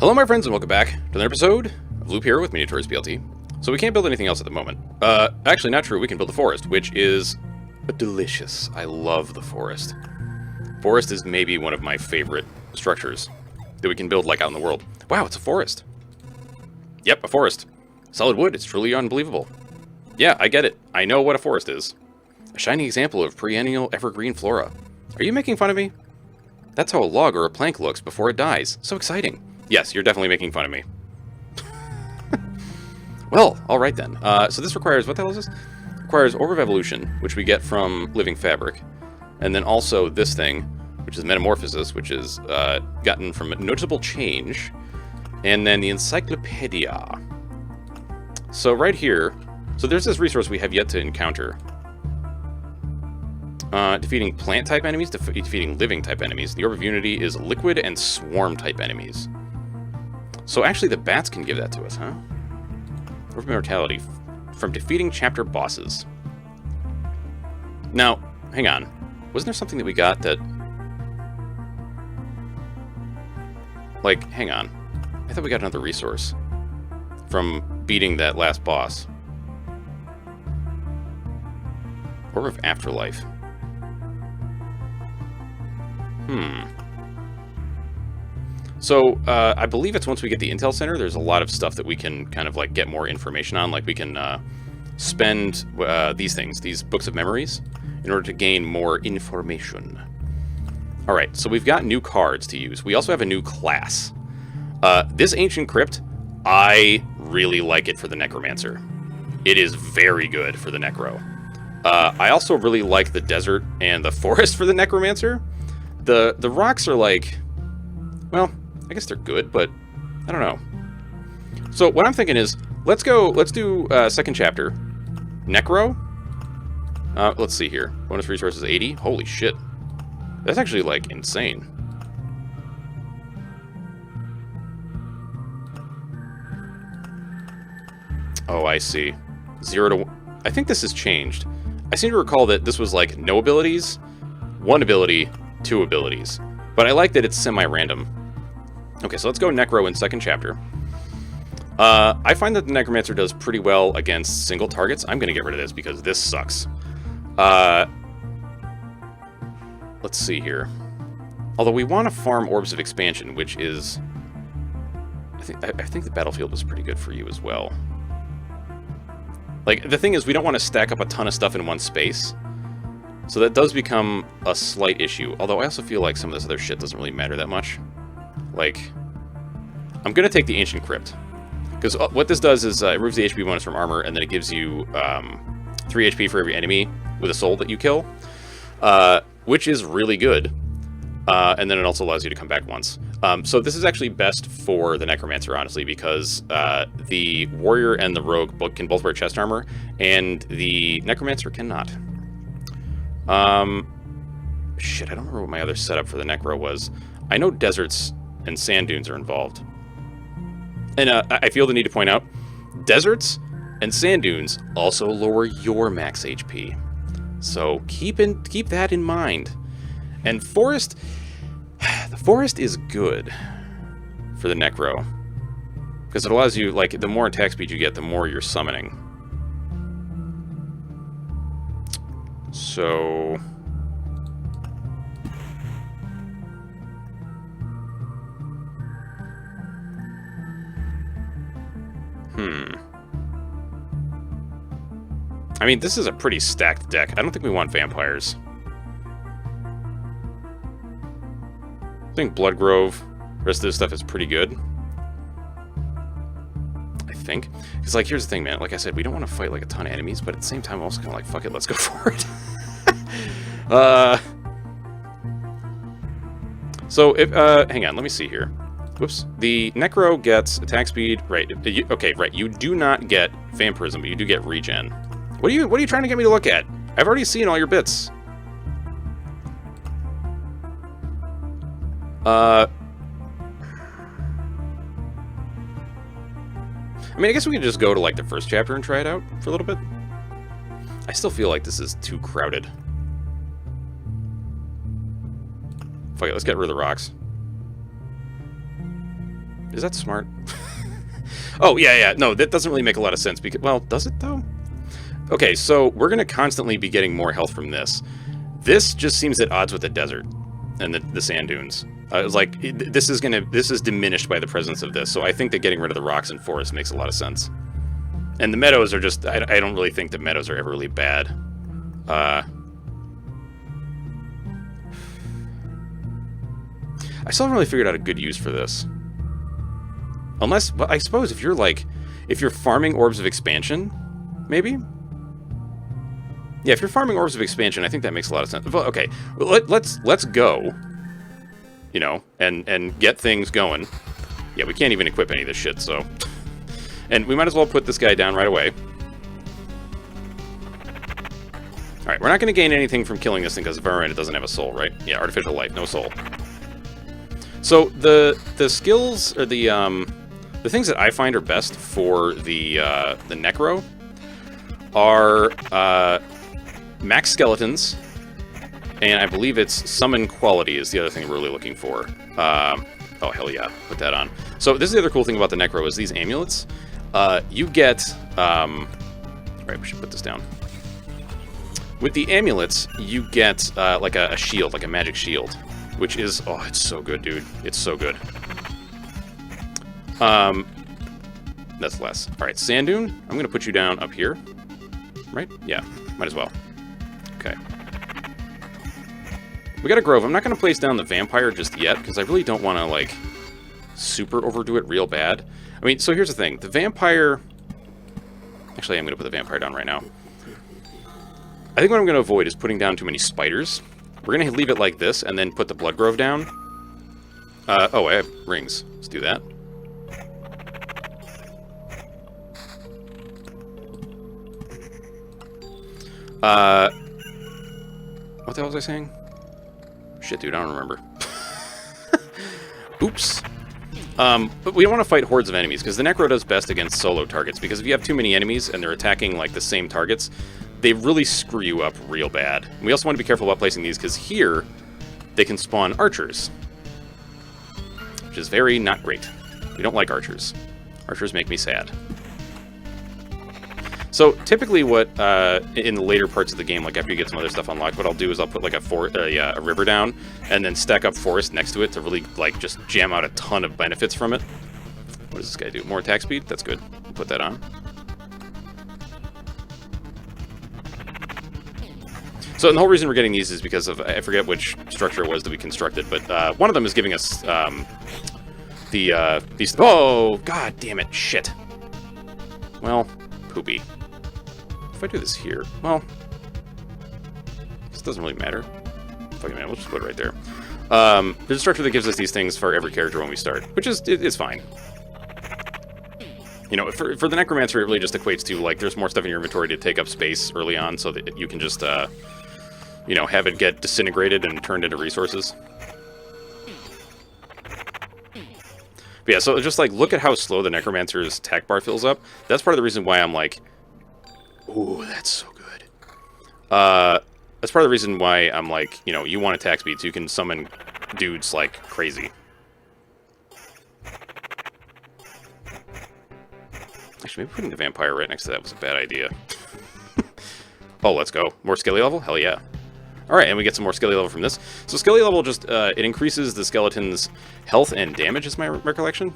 Hello my friends and welcome back to another episode of Loop here with Miniatures BLT. So we can't build anything else at the moment. Actually not true, we can build a forest, which is delicious. I love the forest. Forest is maybe one of my favorite structures that we can build like out in the world. Wow, it's a forest. Yep, a forest. Solid wood, it's truly unbelievable. Yeah, I get it. I know what a forest is. A shining example of perennial evergreen flora. Are you making fun of me? That's how a log or a plank looks before it dies. So exciting. Yes, you're definitely making fun of me. Well, alright then. So this requires, what the hell is this? Requires Orb of Evolution, which we get from Living Fabric. And then also this thing, which is Metamorphosis, which is gotten from Noticeable Change. And then the Encyclopedia. So right here, so there's this resource we have yet to encounter. Defeating plant-type enemies, defeating living-type enemies. The Orb of Unity is liquid and swarm-type enemies. So actually the bats can give that to us, huh? Orb of Immortality. From defeating chapter bosses. Now, hang on. Wasn't there something that we got that... Like, hang on. I thought we got another resource. From beating that last boss. Orb of Afterlife. So, I believe it's once we get the Intel Center, there's a lot of stuff that we can kind of like get more information on. Like we can spend these things, these books of memories, in order to gain more information. Alright, so we've got new cards to use. We also have a new class. This Ancient Crypt, I really like it for the Necromancer. It is very good for the Necro. I also really like the Desert and the Forest for the Necromancer. The rocks are like, well, I guess they're good, but I don't know. So what I'm thinking is, let's do second chapter. Necro? Let's see here. Bonus resources 80? Holy shit. That's actually, like, insane. Oh, I see. 0 to 1. I think this has changed. I seem to recall that this was, like, no abilities, 1 ability, 2 abilities. But I like that it's semi-random. Okay, so let's go Necro in second chapter. I find that the Necromancer does pretty well against single targets. I'm going to get rid of this because this sucks. Let's see here. Although we want to farm Orbs of Expansion, which is... I think the Battlefield was pretty good for you as well. Like, the thing is, we don't want to stack up a ton of stuff in one space. So that does become a slight issue. Although I also feel like some of this other shit doesn't really matter that much. Like, I'm going to take the Ancient Crypt. Because what this does is it removes the HP bonus from armor, and then it gives you 3 HP for every enemy with a soul that you kill. Which is really good. And then it also allows you to come back once. So this is actually best for the Necromancer, honestly, because the Warrior and the Rogue can both wear chest armor, and the Necromancer cannot. Shit, I don't remember what my other setup for the Necro was. I know deserts and sand dunes are involved. And I feel the need to point out, deserts and sand dunes also lower your max HP. So keep that in mind. And forest, the forest is good for the Necro. Because it allows you, like, the more attack speed you get, the more you're summoning. So... I mean, this is a pretty stacked deck. I don't think we want vampires. I think Bloodgrove, the rest of this stuff is pretty good. I think. Because, like, here's the thing, man. Like I said, we don't want to fight, like, a ton of enemies, but at the same time, I'm also kind of like, fuck it, let's go for it. So, if, hang on, let me see here. Whoops. The Necro gets attack speed, right, okay, right, you do not get Vampirism, but you do get regen. What are you trying to get me to look at? I've already seen all your bits. I mean, I guess we can just go to, like, the first chapter and try it out for a little bit. I still feel like this is too crowded. Fuck it, let's get rid of the rocks. Is that smart? Oh, yeah. No, that doesn't really make a lot of sense. Because, well, does it, though? Okay, so we're going to constantly be getting more health from this. This just seems at odds with the desert and the sand dunes. It's like, this is diminished by the presence of this. So I think that getting rid of the rocks and forest makes a lot of sense. And the meadows are just... I don't really think the meadows are ever really bad. I still haven't really figured out a good use for this. Unless, well, I suppose if you're farming orbs of expansion, maybe? Yeah, if you're farming orbs of expansion, I think that makes a lot of sense. Well, okay, well, let's go, you know, and get things going. Yeah, we can't even equip any of this shit, so... And we might as well put this guy down right away. Alright, we're not going to gain anything from killing this thing because it doesn't have a soul, right? Yeah, artificial life, no soul. So, the skills, or the things that I find are best for the Necro are max skeletons, and I believe it's summon quality is the other thing we're really looking for. Oh, hell yeah, put that on. So this is the other cool thing about the Necro is these amulets. You get... right, we should put this down. With the amulets, you get like a shield, like a magic shield, which is... Oh, it's so good, dude. It's so good. That's less. Alright, Sand Dune, I'm going to put you down up here. Right? Yeah, might as well. Okay. We got a Grove. I'm not going to place down the Vampire just yet, because I really don't want to, like, super overdo it real bad. I mean, so here's the thing. The Vampire... Actually, I'm going to put the Vampire down right now. I think what I'm going to avoid is putting down too many spiders. We're going to leave it like this, and then put the Blood Grove down. Oh, I have rings. Let's do that. What the hell was I saying? Shit, dude, I don't remember. Oops. But we don't want to fight hordes of enemies, because the Necro does best against solo targets, because if you have too many enemies and they're attacking, like, the same targets, they really screw you up real bad. And we also want to be careful about placing these, because here, they can spawn archers. Which is very not great. We don't like archers. Archers make me sad. So, typically what, in the later parts of the game, like after you get some other stuff unlocked, what I'll do is I'll put like a river down, and then stack up forest next to it to really, like, just jam out a ton of benefits from it. What does this guy do? More attack speed? That's good. We'll put that on. So, and the whole reason we're getting these is because of, I forget which structure it was that we constructed, but one of them is giving us these... Oh, god damn it, shit. Well, poopy. If I do this here, well, this doesn't really matter. Fucking man, we'll just put it right there. There's a structure that gives us these things for every character when we start, which is, it's fine. You know, for the Necromancer, it really just equates to, like, there's more stuff in your inventory to take up space early on so that you can just, you know, have it get disintegrated and turned into resources. But yeah, so just, like, look at how slow the Necromancer's attack bar fills up. That's part of the reason why I'm like, ooh, that's so good. That's part of the reason why I'm like, you know, you want attack speed so you can summon dudes like crazy. Actually, maybe putting the Vampire right next to that was a bad idea. Oh, let's go. More Skelly level? Hell yeah. Alright, and we get some more Skelly level from this. So Skelly level just, it increases the skeleton's health and damage, is my recollection.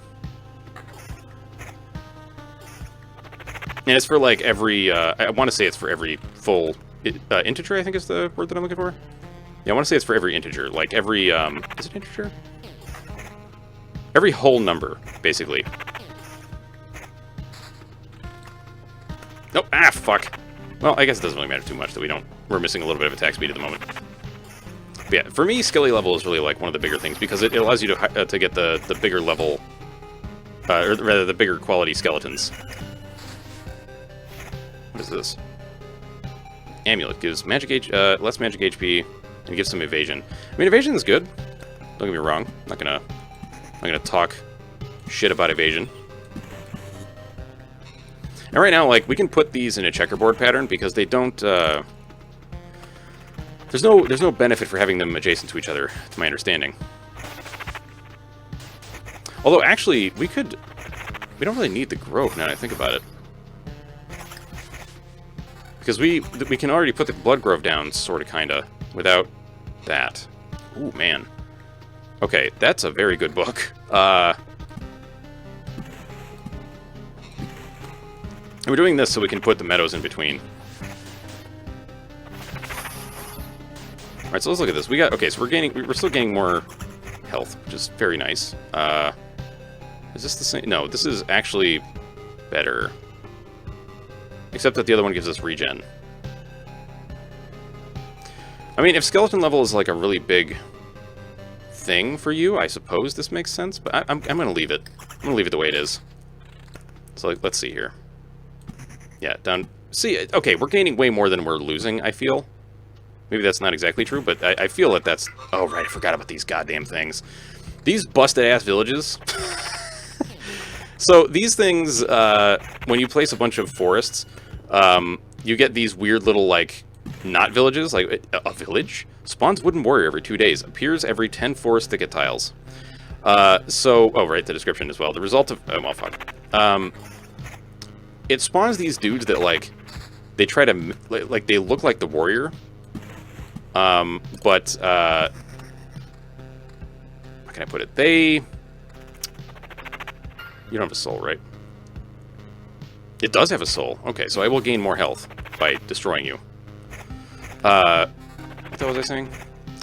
And it's for, like, every, I want to say it's for every full integer, I think is the word that I'm looking for. Yeah, I want to say it's for every integer. Like, every, is it integer? Every whole number, basically. Nope, ah, fuck. Well, I guess it doesn't really matter too much that we're missing a little bit of attack speed at the moment. But yeah, for me, Skelly level is really, like, one of the bigger things, because it allows you to get the bigger level, or rather, the bigger quality skeletons. What is this? Amulet gives magic less magic HP and gives some evasion. I mean, evasion is good. Don't get me wrong. I'm not gonna talk shit about evasion. And right now, like, we can put these in a checkerboard pattern because they don't. There's no benefit for having them adjacent to each other, to my understanding. Although, actually, we don't really need the grove now that I think about it. Because we can already put the blood grove down, sort of, kind of, without that. Ooh, man. Okay, that's a very good book. And we're doing this so we can put the meadows in between. Alright, so let's look at this. Okay, so we're still gaining more health, which is very nice. Is this the same? No, this is actually better. Except that the other one gives us regen. I mean, if skeleton level is like a really big thing for you, I suppose this makes sense, but I'm going to leave it. I'm going to leave it the way it is. So, like, let's see here. Yeah, down. See, okay, we're gaining way more than we're losing, I feel. Maybe that's not exactly true, but I feel that that's... Oh, right, I forgot about these goddamn things. These busted-ass villages. So, these things, when you place a bunch of forests, you get these weird little, like, not villages. Like, a village spawns wooden warrior every 2 days. Appears every 10 forest thicket tiles. Oh, right, the description as well. The result of... Oh, well, fuck. It spawns these dudes that, like, they try to... Like, they look like the warrior. But, how can I put it? They... You don't have a soul, right? It does have a soul. Okay, so I will gain more health by destroying you. What the hell was I saying?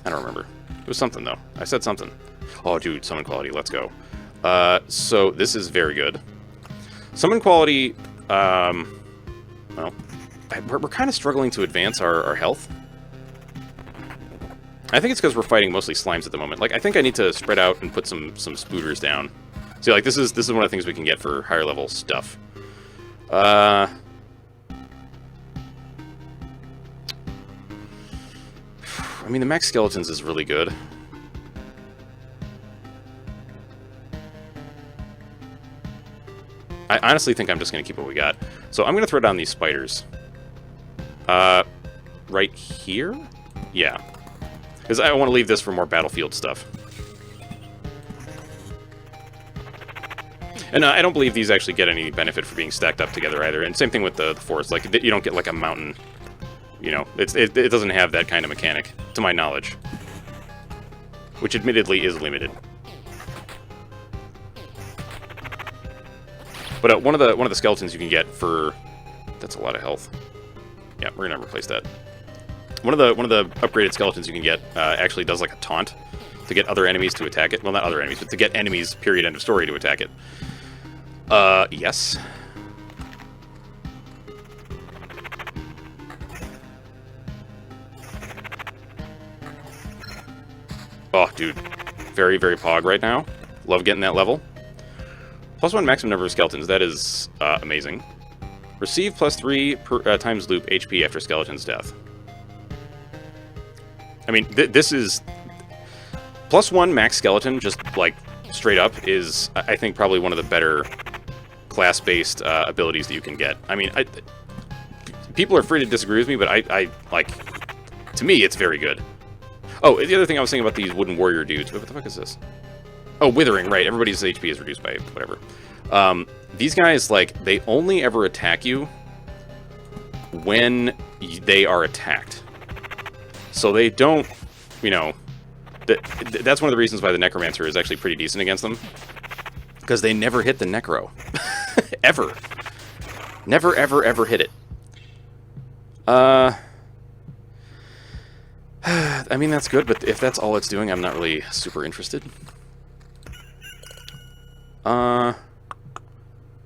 I don't remember. It was something, though. I said something. Oh, dude, summon quality. Let's go. So this is very good. Summon quality, well, we're kind of struggling to advance our health. I think it's because we're fighting mostly slimes at the moment. Like, I think I need to spread out and put some spooters down. See, like, this is one of the things we can get for higher level stuff. I mean, the max skeletons is really good. I honestly think I'm just going to keep what we got. So I'm going to throw down these spiders. Right here? Yeah. Because I want to leave this for more battlefield stuff. And I don't believe these actually get any benefit for being stacked up together either. And same thing with the forest. Like, you don't get like a mountain. You know, it doesn't have that kind of mechanic, to my knowledge. Which admittedly is limited. But one of the skeletons you can get for... That's a lot of health. Yeah, we're gonna replace that. One of the upgraded skeletons you can get actually does like a taunt to get other enemies to attack it. Well, not other enemies, but to get enemies, period, end of story, to attack it. Yes. Oh, dude. Very, very pog right now. Love getting that level. +1 maximum number of skeletons. That is amazing. Receive +3 times loop HP after skeleton's death. I mean, this is... +1 max skeleton, just, like, straight up, is, I think, probably one of the better class-based abilities that you can get. I mean, people are free to disagree with me, but I like... To me, it's very good. Oh, the other thing I was thinking about these wooden warrior dudes... What the fuck is this? Oh, withering, right. Everybody's HP is reduced by whatever. These guys, like, they only ever attack you when they are attacked. So they don't, you know... That's one of the reasons why the Necromancer is actually pretty decent against them. Because they never hit the Necro. Ever. Never, ever, ever hit it. I mean, that's good, but if that's all it's doing, I'm not really super interested. I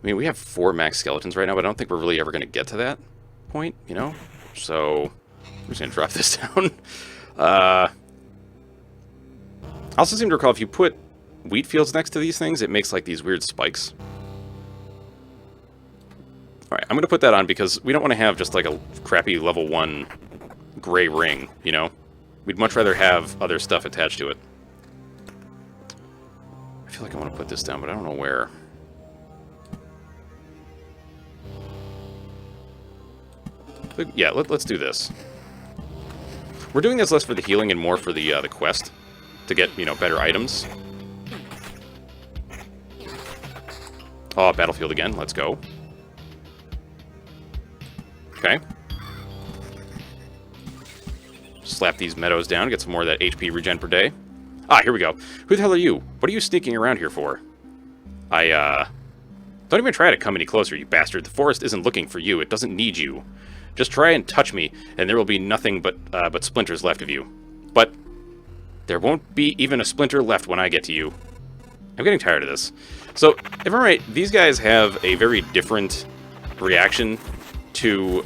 mean, we have 4 max skeletons right now, but I don't think we're really ever going to get to that point, you know? So, I'm just going to drop this down. I also seem to recall if you put wheat fields next to these things, it makes, like, these weird spikes. Alright, I'm going to put that on because we don't want to have just, like, a crappy level 1 gray ring, you know? We'd much rather have other stuff attached to it. I feel like I want to put this down, but I don't know where. But yeah, let's do this. We're doing this less for the healing and more for the quest to get, you know, better items. Oh, battlefield again. Let's go. Okay. Slap these meadows down, get some more of that HP regen per day. Ah, here we go. Who the hell are you? What are you sneaking around here for? Don't even try to come any closer, you bastard. The forest isn't looking for you. It doesn't need you. Just try and touch me, and there will be nothing but splinters left of you. But there won't be even a splinter left when I get to you. I'm getting tired of this. So, if I'm right, these guys have a very different reaction to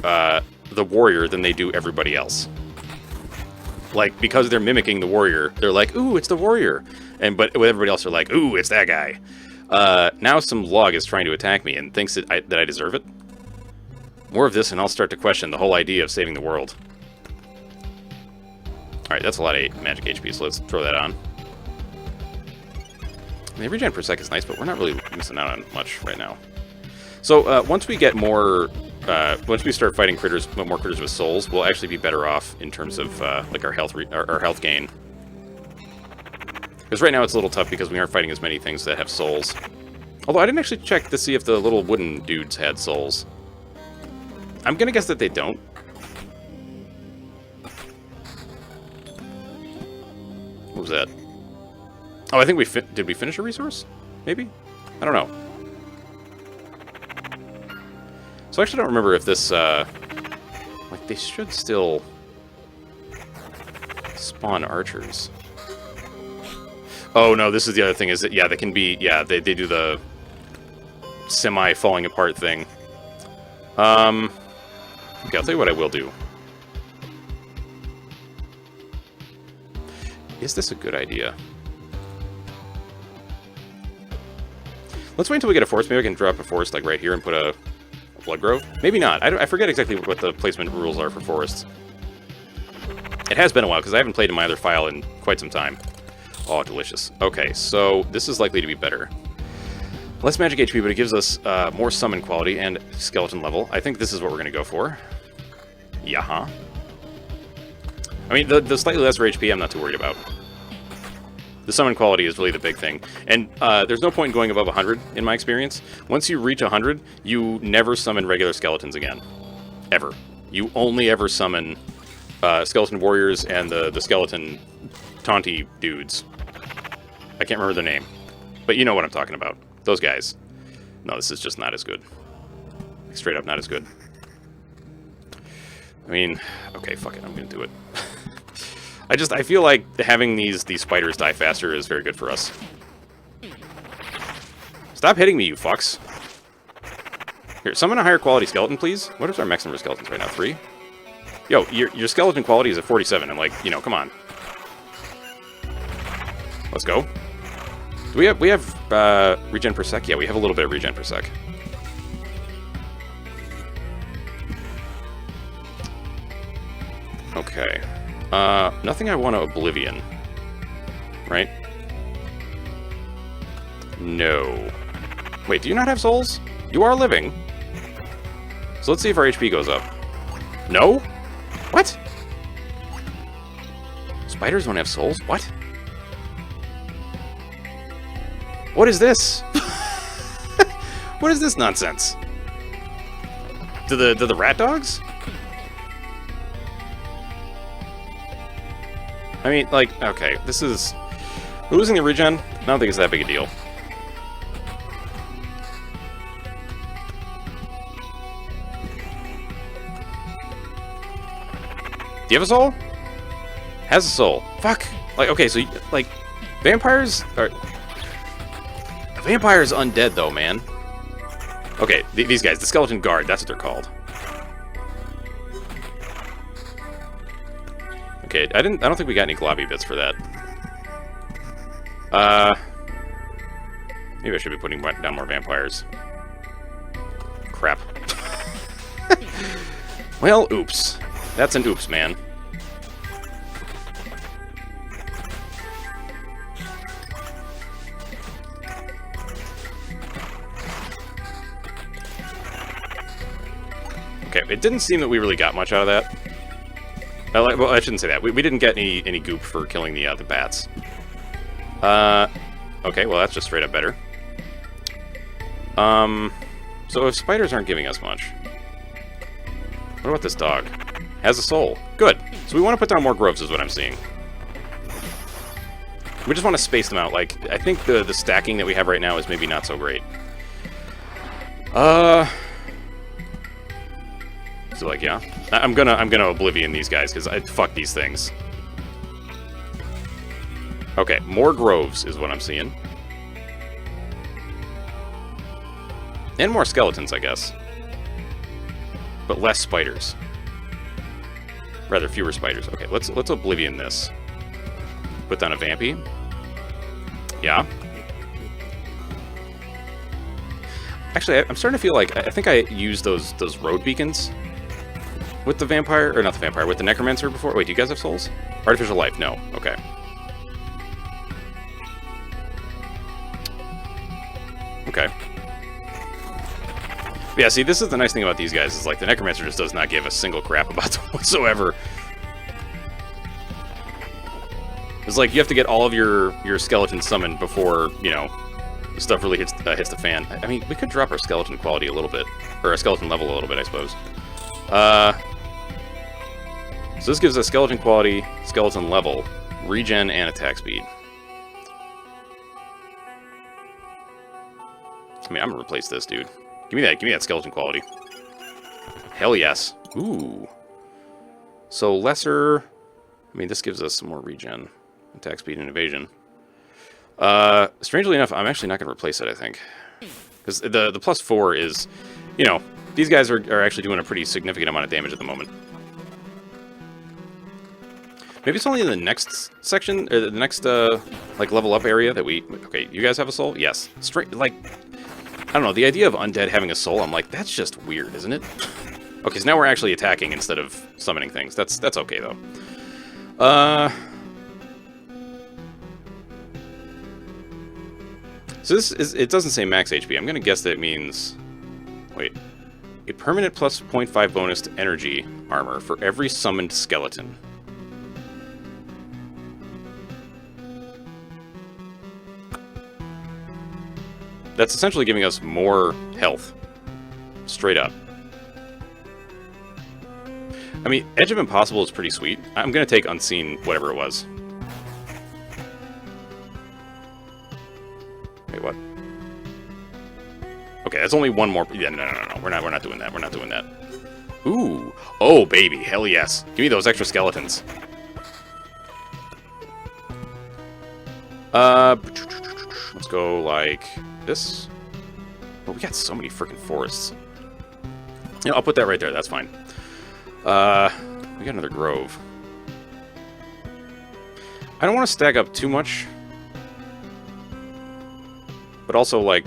the warrior than they do everybody else. Like, because they're mimicking the warrior, they're like, ooh, it's the warrior. But with everybody else, they're like, ooh, it's that guy. Now some log is trying to attack me and thinks that I deserve it. More of this and I'll start to question the whole idea of saving the world. Alright, that's a lot of magic HP, so let's throw that on. The regen per sec is nice, but we're not really missing out on much right now. So, once we get more... once we start fighting more critters with souls, we'll actually be better off in terms of, like, our health gain. Because right now it's a little tough because we aren't fighting as many things that have souls. Although I didn't actually check to see if the little wooden dudes had souls. I'm gonna guess that they don't. What was that? Oh, I think did we finish a resource? Maybe? I don't know. So I actually don't remember if this, like, they should still spawn archers. Oh, no, this is the other thing, is that, yeah, they can be, yeah, they do the semi-falling apart thing. Okay, I'll tell you what I will do. Is this a good idea? Let's wait until we get a forest. Maybe I can drop a forest, like, right here and put a blood grove. Maybe not. I forget exactly what the placement rules are for forests. It has been a while, because I haven't played in my other file in quite some time. Oh, delicious. Okay, so this is likely to be better. Less magic HP, but it gives us more summon quality and skeleton level. I think this is what we're going to go for. Yeah. I mean, the slightly lesser HP I'm not too worried about. The summon quality is really the big thing. And there's no point in going above 100, in my experience. Once you reach 100, you never summon regular skeletons again. Ever. You only ever summon skeleton warriors and the skeleton taunty dudes. I can't remember their name. But you know what I'm talking about. Those guys. No, this is just not as good. Straight up not as good. I mean, okay, fuck it, I'm gonna do it. I feel like having these spiders die faster is very good for us. Stop hitting me, you fucks. Here, summon a higher quality skeleton, please. What is our max number of skeletons right now? 3? Yo, your skeleton quality is at 47. I'm like, you know, come on. Let's go. Do we have regen per sec? Yeah, we have a little bit of regen per sec. Okay. Nothing I want to Oblivion. Right? No. Wait, do you not have souls? You are living. So let's see if our HP goes up. No? What? Spiders don't have souls? What? What is this? What is this nonsense? Do the rat dogs? I mean, like, okay, this is... We're losing the regen? I don't think it's that big a deal. Do you have a soul? Has a soul. Fuck! Like, okay, so, like, vampires are... The vampire's undead, though, man. Okay, these guys, the skeleton guard, that's what they're called. Okay, I don't think we got any globby bits for that. Maybe I should be putting down more vampires. Crap. Well, oops. That's an oops, man. Okay, it didn't seem that we really got much out of that. Well, I shouldn't say that. We didn't get any goop for killing the bats. Okay, well, that's just straight up better. So if spiders aren't giving us much, what about this dog? Has a soul. Good. So we want to put down more groves is what I'm seeing. We just want to space them out. Like, I think the stacking that we have right now is maybe not so great. So like, yeah. I'm gonna oblivion these guys, because fuck these things. Okay, more groves is what I'm seeing. And more skeletons, I guess. But less spiders. Rather, fewer spiders. Okay, let's oblivion this. Put down a vampy. Yeah. Actually, I'm starting to feel like I think I used those road beacons with the vampire, or not the vampire, with the necromancer before. Wait, do you guys have souls? Artificial life? No. Okay. Okay. Yeah, see, this is the nice thing about these guys, is like the necromancer just does not give a single crap about them whatsoever. It's like you have to get all of your skeletons summoned before, you know, the stuff really hits the fan. I mean, we could drop our skeleton quality a little bit, or our skeleton level a little bit, I suppose. So this gives us skeleton quality, skeleton level, regen, and attack speed. I mean, I'm gonna replace this, dude. Give me that skeleton quality. Hell yes. Ooh. So lesser. I mean, this gives us some more regen, attack speed, and evasion. Strangely enough, I'm actually not gonna replace it. I think, because the +4 is, you know, these guys are actually doing a pretty significant amount of damage at the moment. Maybe it's only in the next section, or the next like level up area that we. Okay, you guys have a soul? Yes. Straight like. I don't know, the idea of undead having a soul, I'm like, that's just weird, isn't it? Okay, so now we're actually attacking instead of summoning things. That's okay, though. So this is, it doesn't say max HP. I'm going to guess that it means... Wait. A permanent plus 0.5 bonus to energy armor for every summoned skeleton. That's essentially giving us more health. Straight up. I mean, Edge of Impossible is pretty sweet. I'm going to take Unseen, whatever it was. Wait, what? Okay, that's only one more... Yeah, no. We're not doing that. We're not doing that. Ooh. Oh, baby. Hell yes. Give me those extra skeletons. Let's go like... this. Oh, we got so many freaking forests. Yeah, I'll put that right there. That's fine. We got another grove. I don't want to stack up too much, but also like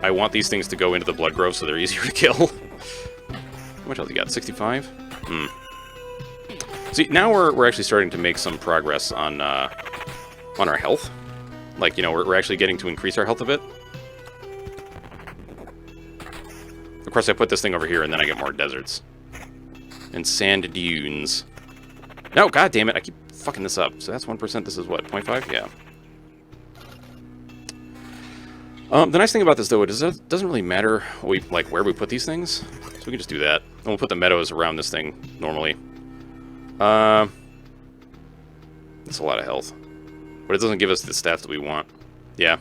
I want these things to go into the blood grove so they're easier to kill. How much else you got? 65. See, now we're actually starting to make some progress on our health. Like, you know, we're actually getting to increase our health a bit. Of course, I put this thing over here, and then I get more deserts. And sand dunes. No, god damn it, I keep fucking this up. So that's 1%, this is what, 0.5? Yeah. The nice thing about this, though, is it doesn't really matter where we put these things. So we can just do that. And we'll put the meadows around this thing, normally. That's a lot of health. But it doesn't give us the stats that we want. Yeah.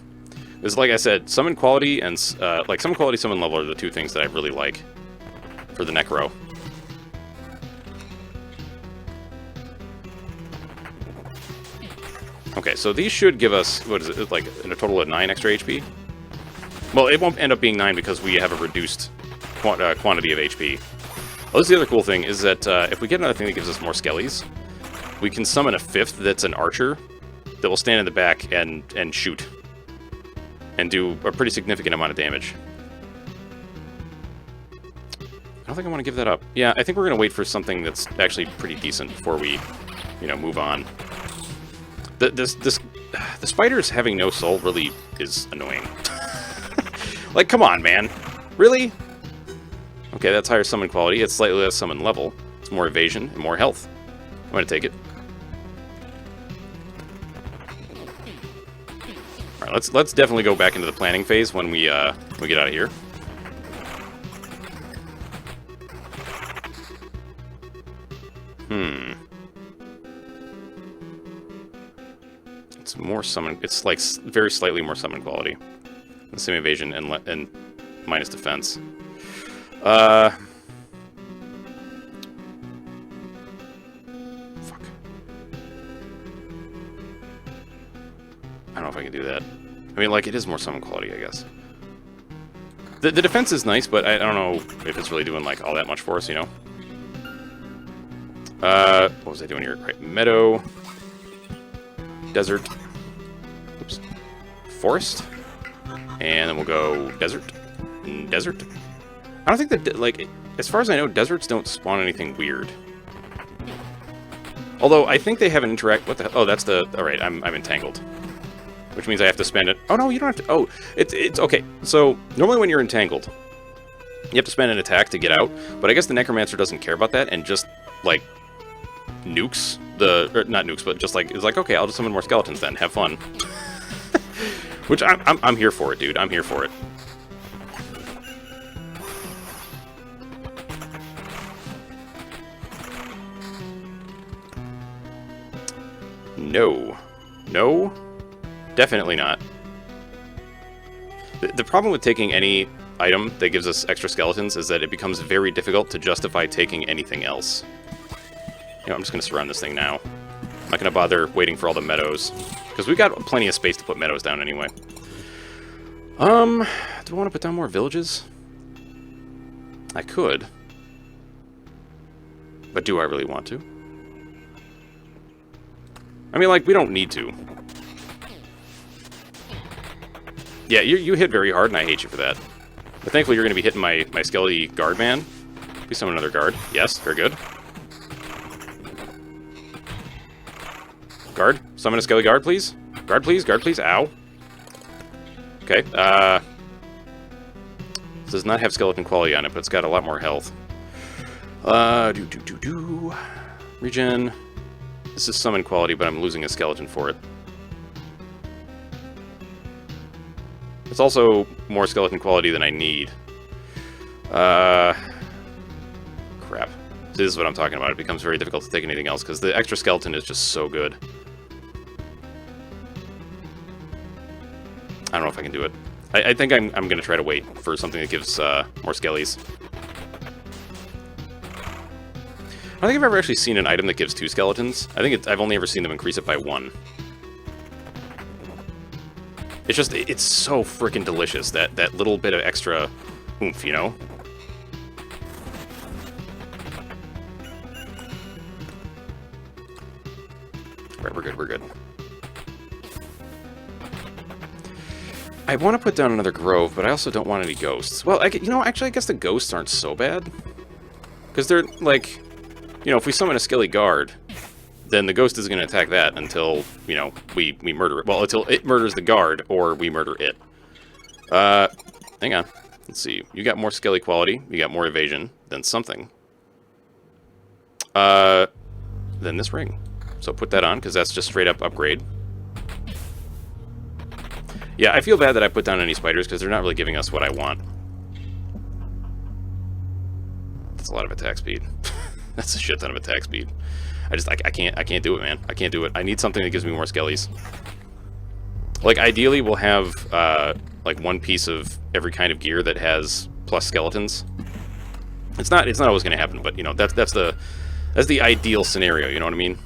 It's like I said, summon quality and summon quality, summon level are the two things that I really like for the Necro. Okay, so these should give us, what is it, like a total of 9 extra HP? Well, it won't end up being 9 because we have a reduced quantity of HP. Well, this is the other cool thing, is that if we get another thing that gives us more skellies, we can summon a 5th that's an archer that will stand in the back and shoot. And do a pretty significant amount of damage. I don't think I want to give that up. Yeah, I think we're going to wait for something that's actually pretty decent before we, you know, move on. The spiders having no soul really is annoying. Like, come on, man. Really? Okay, that's higher summon quality. It's slightly less summon level. It's more evasion and more health. I'm going to take it. Alright, let's definitely go back into the planning phase when we get out of here. Hmm. It's more summon. It's like very slightly more summon quality. The same evasion and minus defense. Fuck. I don't know if I can do that. I mean, like, it is more summon quality, I guess. The defense is nice, but I don't know if it's really doing, like, all that much for us, you know? What was I doing here? Right, meadow. Desert. Oops. Forest. And then we'll go desert. Desert. I don't think that, like, as far as I know, deserts don't spawn anything weird. Although, I think they have an interact... What the hell? Oh, that's the... Alright, I'm entangled. Which means I have to spend it... Oh, no, you don't have to... Oh, it's okay. So, normally when you're entangled, you have to spend an attack to get out. But I guess the Necromancer doesn't care about that and just, like, nukes the... Or not nukes, but just, like, is like, okay, I'll just summon more skeletons then. Have fun. Which I'm here for it, dude. I'm here for it. No. No. Definitely not. The problem with taking any item that gives us extra skeletons is that it becomes very difficult to justify taking anything else. You know, I'm just going to surround this thing now. I'm not going to bother waiting for all the meadows. Because we've got plenty of space to put meadows down anyway. Do I want to put down more villages? I could. But do I really want to? I mean, like, we don't need to. Yeah, you hit very hard, and I hate you for that. But thankfully, you're going to be hitting my skelly guard man. Please summon another guard. Yes, very good. Guard. Summon a skelly guard, please. Guard, please. Guard, please. Ow. Okay, this does not have skeleton quality on it, but it's got a lot more health. Regen. This is summon quality, but I'm losing a skeleton for it. It's also more skeleton quality than I need. Crap. See, this is what I'm talking about. It becomes very difficult to take anything else, because the extra skeleton is just so good. I don't know if I can do it. I think I'm going to try to wait for something that gives more skellies. I don't think I've ever actually seen an item that gives 2 skeletons. I think I've only ever seen them increase it by 1. It's just, it's so freaking delicious, that little bit of extra oomph, you know? Alright, we're good, we're good. I want to put down another grove, but I also don't want any ghosts. Well, you know, actually, I guess the ghosts aren't so bad. Because they're, like... You know, if we summon a skelly guard, then the ghost is going to attack that until, you know, we murder it. Well, until it murders the guard, or we murder it. Hang on. Let's see. You got more skelly quality. You got more evasion than something. Then this ring. So put that on, because that's just straight up upgrade. Yeah, I feel bad that I put down any spiders, because they're not really giving us what I want. That's a lot of attack speed. That's a shit ton of attack speed. I can't do it, man. I can't do it. I need something that gives me more skellies. Like, ideally, we'll have, like, one piece of every kind of gear that has plus skeletons. It's not always going to happen, but, you know, that's the ideal scenario, you know what I mean?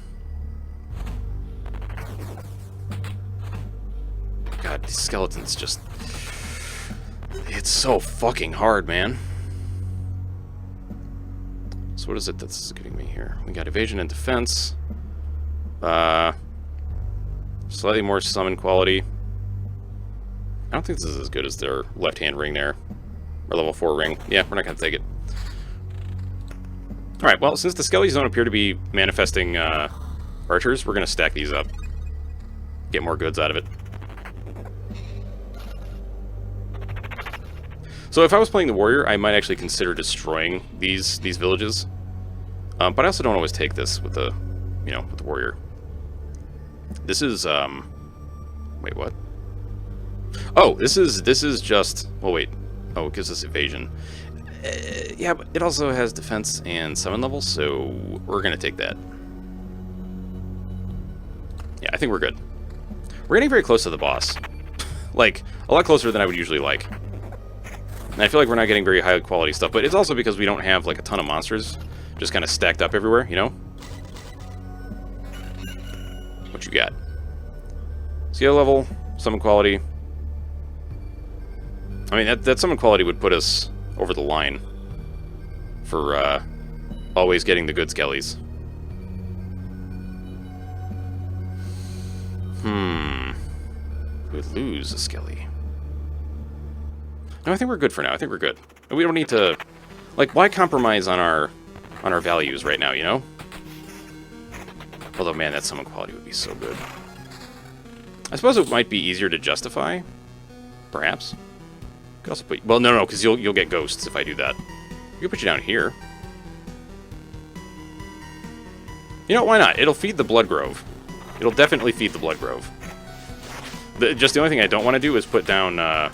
God, these skeletons just... It's so fucking hard, man. So what is it that's giving me here? We got evasion and defense. Slightly more summon quality. I don't think this is as good as their left-hand ring there. Or level 4 ring. Yeah, we're not going to take it. Alright, well, since the skellies don't appear to be manifesting archers, we're going to stack these up. Get more goods out of it. So if I was playing the warrior, I might actually consider destroying these villages. But I also don't always take this with the, you know, with the warrior. This is wait, what? Oh, this is just. Oh wait. Oh, it gives us evasion. Yeah, but it also has defense and summon level, so we're going to take that. Yeah, I think we're good. We're getting very close to the boss. Like, a lot closer than I would usually like. And I feel like we're not getting very high quality stuff, but it's also because we don't have, like, a ton of monsters just kind of stacked up everywhere, you know? What you got? Skill level, summon quality. I mean, that summon quality would put us over the line for always getting the good skellies. We would lose a skelly. No, I think we're good for now. I think we're good. We don't need to... Like, why compromise on our values right now, you know? Although, man, that summon quality would be so good. I suppose it might be easier to justify. Perhaps. Could also put... Well, no, because you'll get ghosts if I do that. We can put you down here. You know, why not? It'll feed the Blood Grove. It'll definitely feed the Blood Grove. Just the only thing I don't want to do is put down, what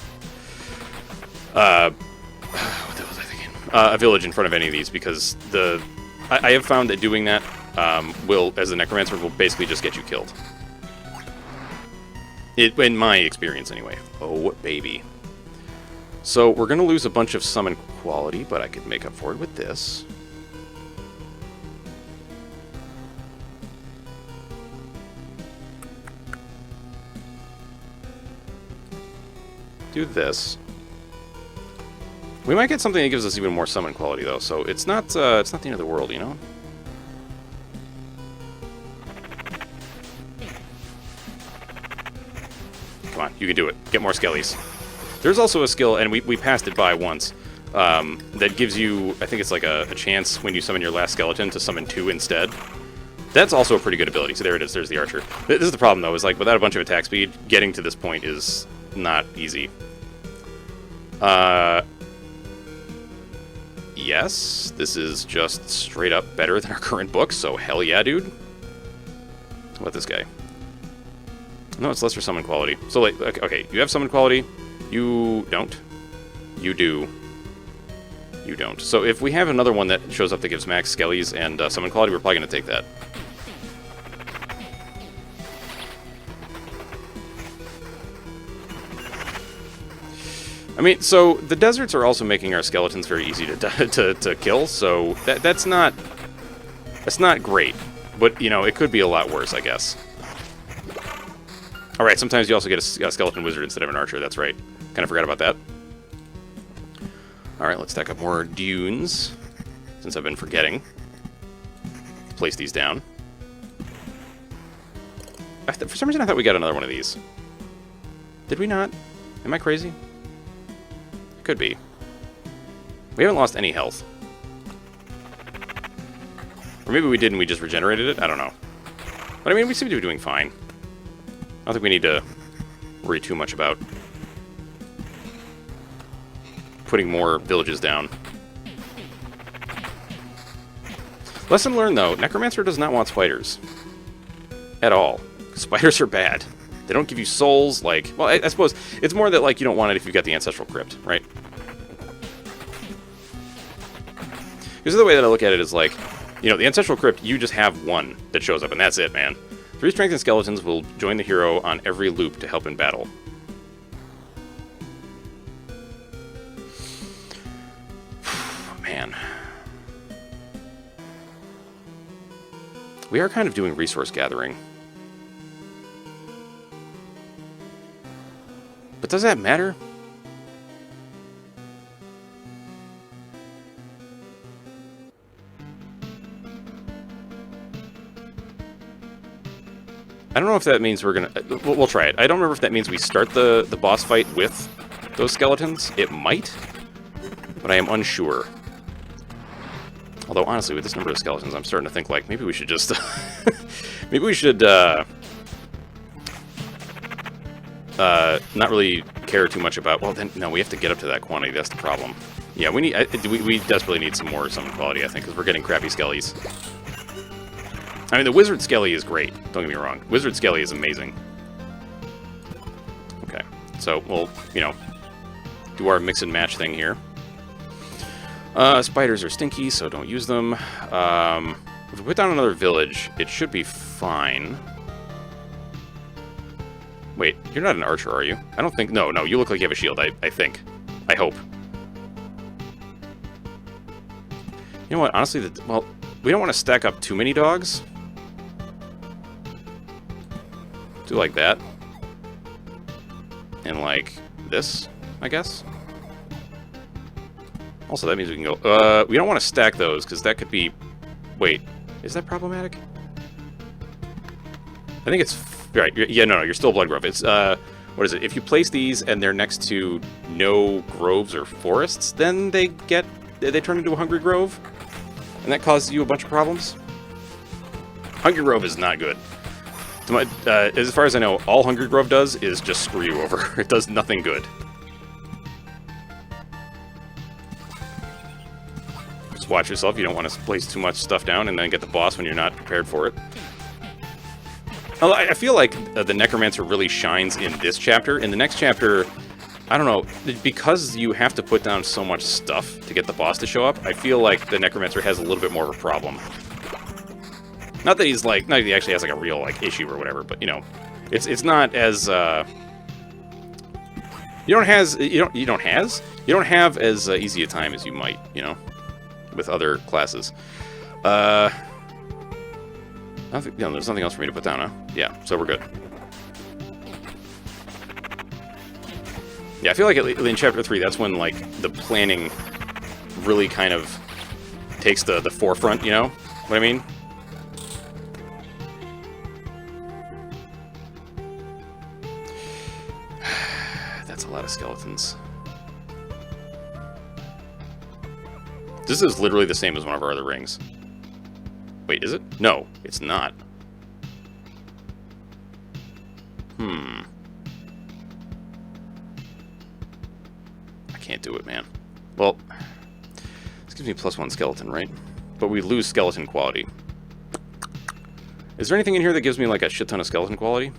the hell was I thinking? A village in front of any of these, because I have found that doing that as a necromancer, will basically just get you killed. In my experience, anyway. Oh, baby. So, we're going to lose a bunch of summon quality, but I could make up for it with this. Do this. We might get something that gives us even more summon quality, though, so it's not the end of the world, you know? Come on, you can do it. Get more skellies. There's also a skill, and we passed it by once, that gives you, I think it's like a chance when you summon your last skeleton to summon 2 instead. That's also a pretty good ability. So there it is. There's the archer. This is the problem, though, is like without a bunch of attack speed, getting to this point is not easy. Yes, this is just straight up better than our current book, so hell yeah, dude. How about this guy? No, it's lesser summon quality. So, like, okay, you have summon quality, you don't. You do. You don't. So if we have another one that shows up that gives max skellies and summon quality, we're probably going to take that. I mean, so the deserts are also making our skeletons very easy to kill, so that's not great, but you know it could be a lot worse, I guess. All right, sometimes you also get a skeleton wizard instead of an archer. That's right. Kind of forgot about that. All right, let's stack up more dunes since I've been forgetting. Place these down. For some reason, I thought we got another one of these. Did we not? Am I crazy? Could be. We haven't lost any health. Or maybe we did and we just regenerated it? I don't know. But I mean, we seem to be doing fine. I don't think we need to worry too much about putting more villages down. Lesson learned, though. Necromancer does not want spiders. At all. Spiders are bad. They don't give you souls, like... Well, I suppose it's more that, like, you don't want it if you've got the Ancestral Crypt, right? Because the way that I look at it is, like, you know, the Ancestral Crypt, you just have one that shows up, and that's it, man. 3 strengthened skeletons will join the hero on every loop to help in battle. Man. We are kind of doing resource gathering. But does that matter? I don't know if that means we're gonna... We'll try it. I don't remember if that means we start the boss fight with those skeletons. It might, but I am unsure. Although, honestly, with this number of skeletons, I'm starting to think, like, maybe we should just... maybe we should, not really care too much about... Well, then, no, we have to get up to that quantity. That's the problem. Yeah, we need... we desperately need some more summon quality, I think, because we're getting crappy skellies. I mean, the Wizard Skelly is great. Don't get me wrong. Wizard Skelly is amazing. Okay. So, we'll, you know, do our mix and match thing here. Spiders are stinky, so don't use them. If we put down another village, it should be fine. Wait, you're not an archer, are you? I don't think... No, you look like you have a shield, I think. I hope. You know what, honestly, well, we don't want to stack up too many dogs. Do like that. And like this, I guess. Also, that means we can go... we don't want to stack those, because that could be... Wait, is that problematic? I think it's... Right, yeah, no, you're still blood grove. It's, what is it? If you place these and they're next to no groves or forests, then they turn into a hungry grove. And that causes you a bunch of problems. Hungry grove is not good. As far as I know, all hungry grove does is just screw you over. It does nothing good. Just watch yourself. You don't want to place too much stuff down and then get the boss when you're not prepared for it. I feel like the Necromancer really shines in this chapter. In the next chapter, I don't know, because you have to put down so much stuff to get the boss to show up, I feel like the Necromancer has a little bit more of a problem. Not that he's like, not that he actually has like a real like issue or whatever, but you know, it's not as you don't have as easy a time as you might, you know, with other classes. There's nothing else for me to put down, huh? Yeah, so we're good. Yeah, I feel like in Chapter 3, that's when, like, the planning really kind of takes the forefront, you know? What I mean? That's a lot of skeletons. This is literally the same as one of our other rings. Wait, is it? No, it's not. I can't do it, man. Well, this gives me +1 skeleton, right? But we lose skeleton quality. Is there anything in here that gives me, like, a shit ton of skeleton quality?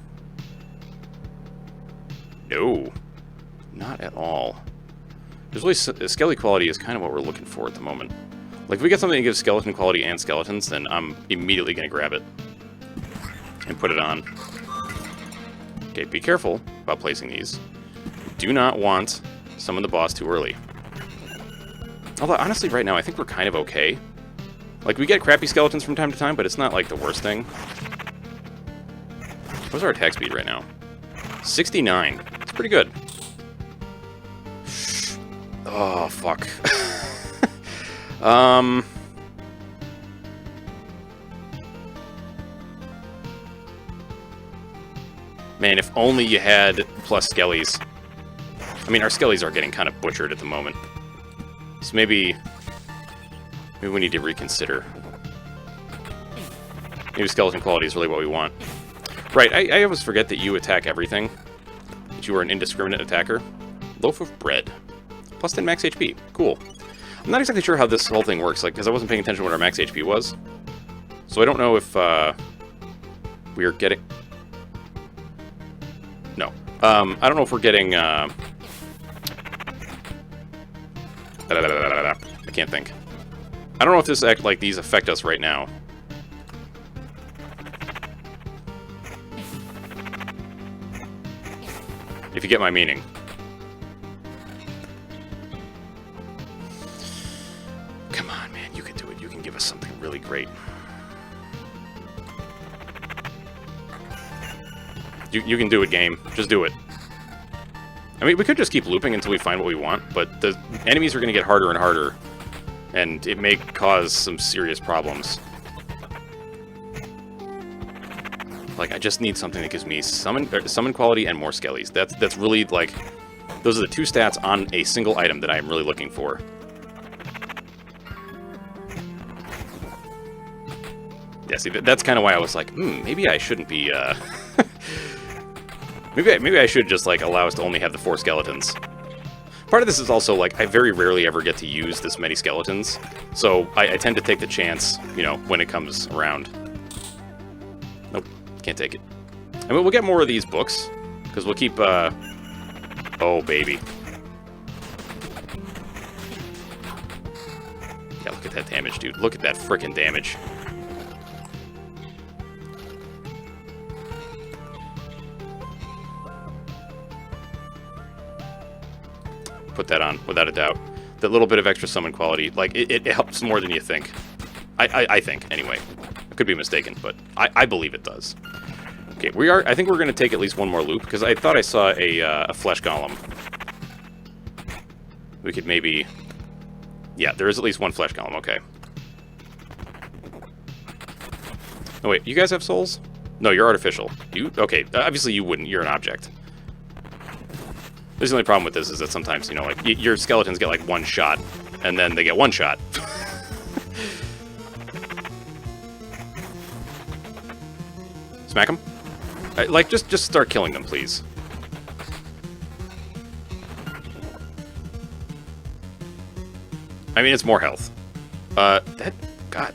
No. Not at all. There's really... Skelly quality is kind of what we're looking for at the moment. Like, if we get something that gives skeleton quality and skeletons, then I'm immediately going to grab it. And put it on. Okay, be careful about placing these. Do not want summon the boss too early. Although, honestly, right now, I think we're kind of okay. Like, we get crappy skeletons from time to time, but it's not, like, the worst thing. What's our attack speed right now? 69. It's pretty good. Oh, fuck. Man, if only you had plus skellies. I mean, our skellies are getting kind of butchered at the moment. So maybe we need to reconsider. Maybe skeleton quality is really what we want. Right, I always forget that you attack everything. That you are an indiscriminate attacker. Loaf of bread. Plus 10 max HP. Cool. I'm not exactly sure how this whole thing works, like, because I wasn't paying attention to what our max HP was. So I don't know if we are getting... No. I don't know if we're getting... I can't think. I don't know if this these affect us right now. If you get my meaning. Come on, man, you can do it. You can give us something really great. You can do it, game. Just do it. I mean, we could just keep looping until we find what we want, but the enemies are going to get harder and harder, and it may cause some serious problems. Like, I just need something that gives me summon quality and more skellies. That's really, like, those are the two stats on a single item that I am really looking for. Yeah, see, that's kind of why I was like, maybe I shouldn't be, maybe I should just, like, allow us to only have the 4 skeletons. Part of this is also, like, I very rarely ever get to use this many skeletons, so I tend to take the chance, you know, when it comes around. Nope, can't take it. I mean, we'll get more of these books, because we'll keep, oh, baby. Yeah, look at that damage, dude. Look at that frickin' damage. Put that on, without a doubt. That little bit of extra summon quality, like, it helps more than you think. I think, anyway. I could be mistaken, but I believe it does. Okay, I think we're going to take at least one more loop, because I thought I saw a flesh golem. We could maybe... Yeah, there is at least one flesh golem, okay. Oh wait, you guys have souls? No, you're artificial. You? Okay, obviously you wouldn't, you're an object. The only problem with this is that sometimes, you know, like, your skeletons get, like, one shot, and then they get one shot. Smack them? Like, just start killing them, please. I mean, it's more health. God,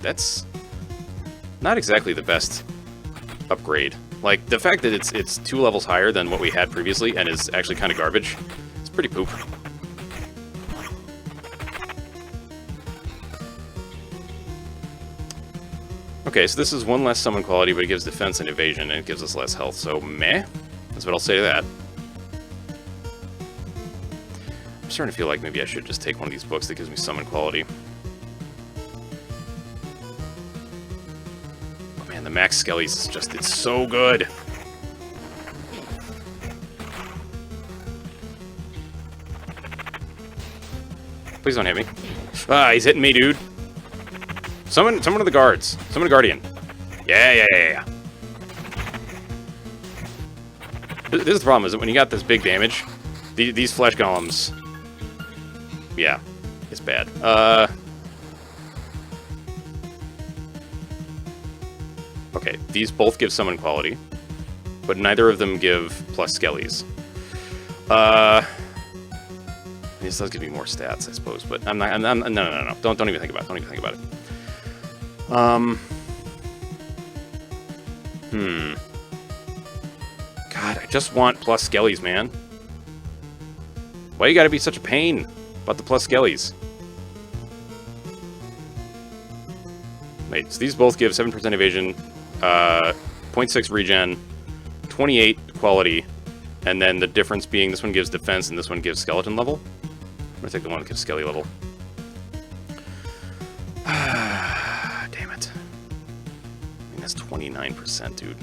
that's not exactly the best upgrade. Like, the fact that it's 2 levels higher than what we had previously and is actually kind of garbage, it's pretty poop. Okay, so this is 1 less summon quality, but it gives defense and evasion, and it gives us less health, so meh. That's what I'll say to that. I'm starting to feel like maybe I should just take one of these books that gives me summon quality. Oh man, the Max Skellies is just, it's so good! Please don't hit me. Ah, he's hitting me, dude. Summon one of the guards. Summon a guardian. Yeah. This is the problem, is that when you got this big damage, these flesh golems... Yeah, it's bad. Okay, these both give summon quality, but neither of them give plus skellies. This does give me more stats, I suppose, but I'm not. No. Don't even think about it. Don't even think about it. God, I just want plus skellies, man. Why you gotta be such a pain about the plus skellies? Wait, so these both give 7% evasion, 0.6 regen, 28 quality, and then the difference being this one gives defense and this one gives skeleton level. I'm gonna take the one that gives skelly level. Damn it. I mean, that's 29%, dude.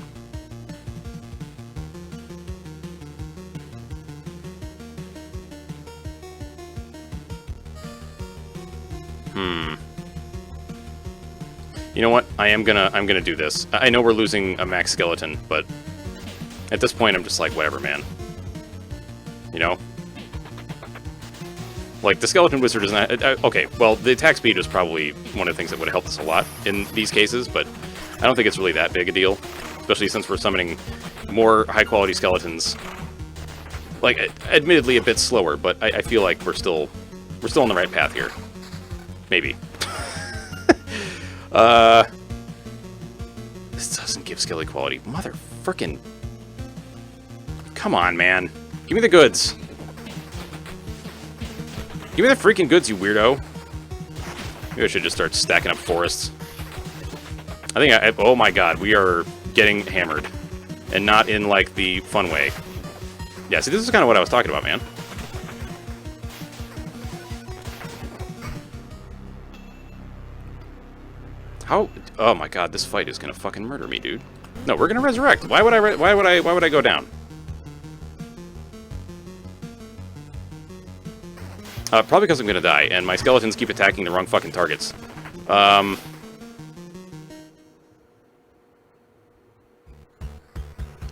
You know what? I'm gonna do this. I know we're losing a max skeleton, but at this point I'm just like, whatever, man. You know? Like, the skeleton wizard is not... okay, well, the attack speed was probably one of the things that would have helped us a lot in these cases, but I don't think it's really that big a deal, especially since we're summoning more high-quality skeletons. Like, admittedly a bit slower, but I feel like we're still on the right path here. Maybe. This doesn't give skelly quality. Mother frickin'... Come on, man. Give me the goods. Give me the freaking goods, you weirdo. Maybe I should just start stacking up forests. I think oh my god, we are getting hammered. And not in, like, the fun way. Yeah, see, this is kind of what I was talking about, man. How? Oh my god, this fight is gonna fucking murder me, dude. No, we're gonna resurrect. Why would I go down? Probably because I'm gonna die, and my skeletons keep attacking the wrong fucking targets. We're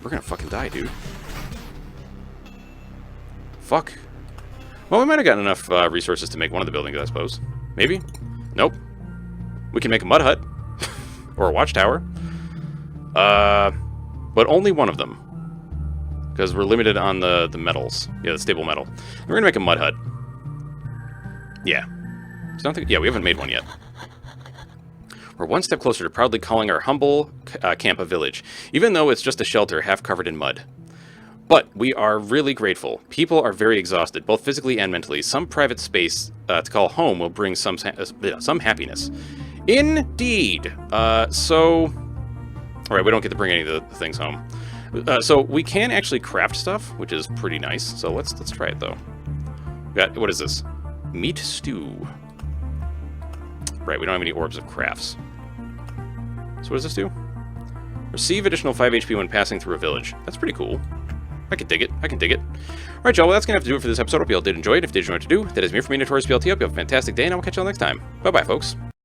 gonna fucking die, dude. Fuck. Well, we might have gotten enough resources to make one of the buildings, I suppose. Maybe? Nope. We can make a mud hut. Or a watchtower. But only one of them. Because we're limited on the metals. Yeah, the stable metal. We're gonna make a mud hut. Yeah. Yeah, we haven't made one yet. We're one step closer to proudly calling our humble camp a village, even though it's just a shelter half covered in mud. But we are really grateful. People are very exhausted, both physically and mentally. Some private space to call home will bring some happiness. Indeed. So... Alright, we don't get to bring any of the things home. So we can actually craft stuff, which is pretty nice. So let's try it, though. What is this? Meat stew. Right, we don't have any orbs of crafts. So what does this do? Receive additional 5 HP when passing through a village. That's pretty cool. I can dig it. I can dig it. Alright, y'all, well, that's going to have to do it for this episode. Hope you all did enjoy it. If you did enjoy what to do, that is me from me, Notorious BLT. Hope you have a fantastic day, and I will catch you all next time. Bye-bye, folks.